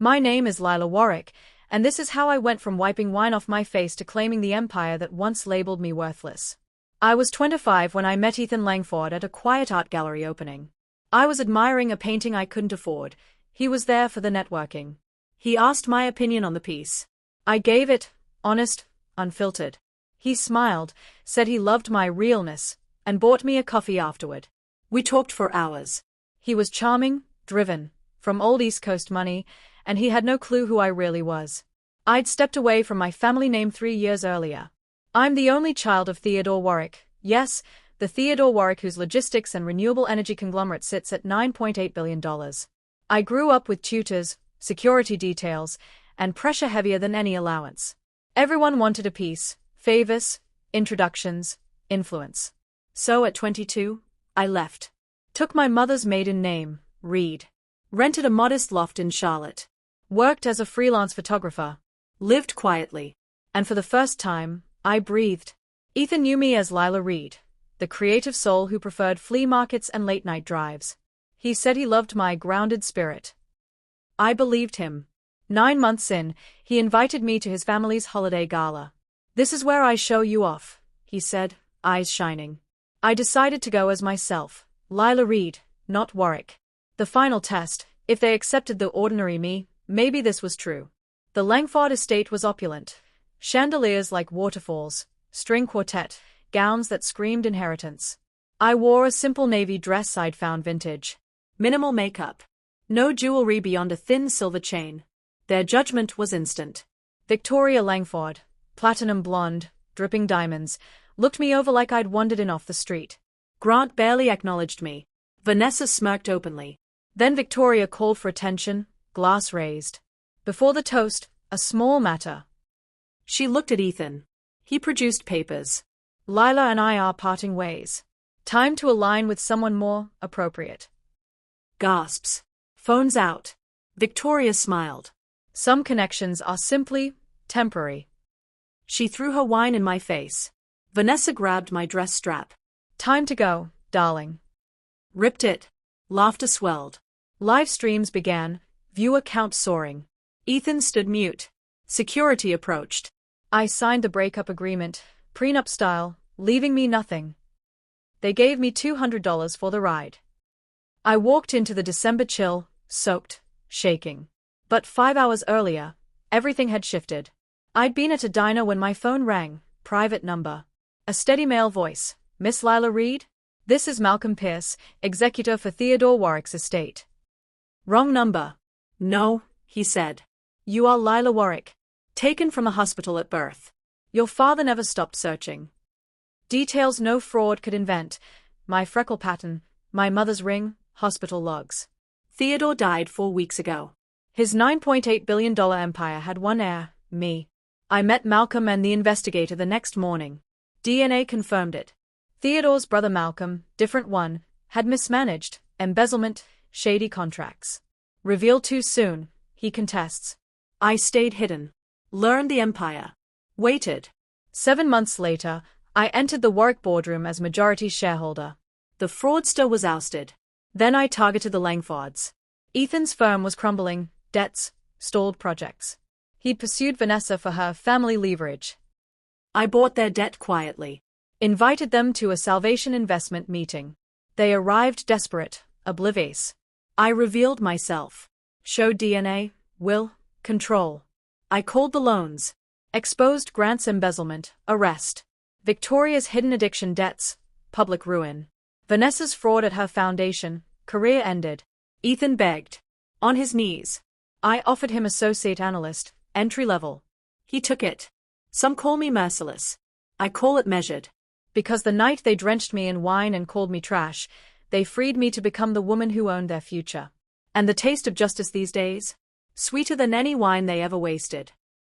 My name is Lila Warwick, and this is how I went from wiping wine off my face to claiming the empire that once labeled me worthless. I was 25 when I met Ethan Langford at a quiet art gallery opening. I was admiring a painting I couldn't afford. He was there for the networking. He asked my opinion on the piece. I gave it, honest, unfiltered. He smiled, said he loved my realness, and bought me a coffee afterward. We talked for hours. He was charming, driven, from old East Coast money, and he had no clue who I really was. I'd stepped away from my family name 3 years earlier. I'm the only child of Theodore Warwick, yes, the Theodore Warwick whose logistics and renewable energy conglomerate sits at $9.8 billion. I grew up with tutors, security details, and pressure heavier than any allowance. Everyone wanted a piece, favors, introductions, influence. So at 22, I left. Took my mother's maiden name, Reed. Rented a modest loft in Charlotte. Worked as a freelance photographer. Lived quietly. And for the first time, I breathed. Ethan knew me as Lila Reed, the creative soul who preferred flea markets and late-night drives. He said he loved my grounded spirit. I believed him. 9 months in, he invited me to his family's holiday gala. "This is where I show you off," he said, eyes shining. I decided to go as myself, Lila Reed, not Warwick. The final test, if they accepted the ordinary me, maybe this was true. The Langford estate was opulent. Chandeliers like waterfalls, string quartet, gowns that screamed inheritance. I wore a simple navy dress I'd found vintage. Minimal makeup. No jewelry beyond a thin silver chain. Their judgment was instant. Victoria Langford, platinum blonde, dripping diamonds, looked me over like I'd wandered in off the street. Grant barely acknowledged me. Vanessa smirked openly. Then Victoria called for attention, glass raised. Before the toast, a small matter. She looked at Ethan. He produced papers. "Lila and I are parting ways. Time to align with someone more appropriate." Gasps. Phones out. Victoria smiled. "Some connections are simply temporary." She threw her wine in my face. Vanessa grabbed my dress strap. "Time to go, darling." Ripped it. Laughter swelled. Live streams began, viewer count soaring. Ethan stood mute. Security approached. I signed the breakup agreement, prenup style, leaving me nothing. They gave me $200 for the ride. I walked into the December chill, soaked, shaking. But 5 hours earlier, everything had shifted. I'd been at a diner when my phone rang, private number. A steady male voice, "Miss Lila Reed? This is Malcolm Pierce, executor for Theodore Warwick's estate." "Wrong number." "No," he said. "You are Lila Warwick. Taken from a hospital at birth. Your father never stopped searching. Details no fraud could invent. My freckle pattern, my mother's ring, hospital logs. Theodore died 4 weeks ago. His $9.8 billion empire had one heir, me. I met Malcolm and the investigator the next morning. DNA confirmed it. Theodore's brother Malcolm, different one, had mismanaged, embezzlement, shady contracts. Revealed too soon, he contests. I stayed hidden. Learned the empire. Waited. 7 months later, I entered the Warwick boardroom as majority shareholder. The fraudster was ousted. Then I targeted the Langfords. Ethan's firm was crumbling, debts, stalled projects. He'd pursued Vanessa for her family leverage. I bought their debt quietly. Invited them to a Salvation Investment meeting. They arrived desperate, oblivious. I revealed myself. Showed DNA, will, control. I called the loans. Exposed Grant's embezzlement, arrest. Victoria's hidden addiction debts, public ruin. Vanessa's fraud at her foundation, career ended. Ethan begged. On his knees. I offered him associate analyst, entry level. He took it. Some call me merciless. I call it measured. Because the night they drenched me in wine and called me trash, they freed me to become the woman who owned their future. And the taste of justice these days? Sweeter than any wine they ever wasted.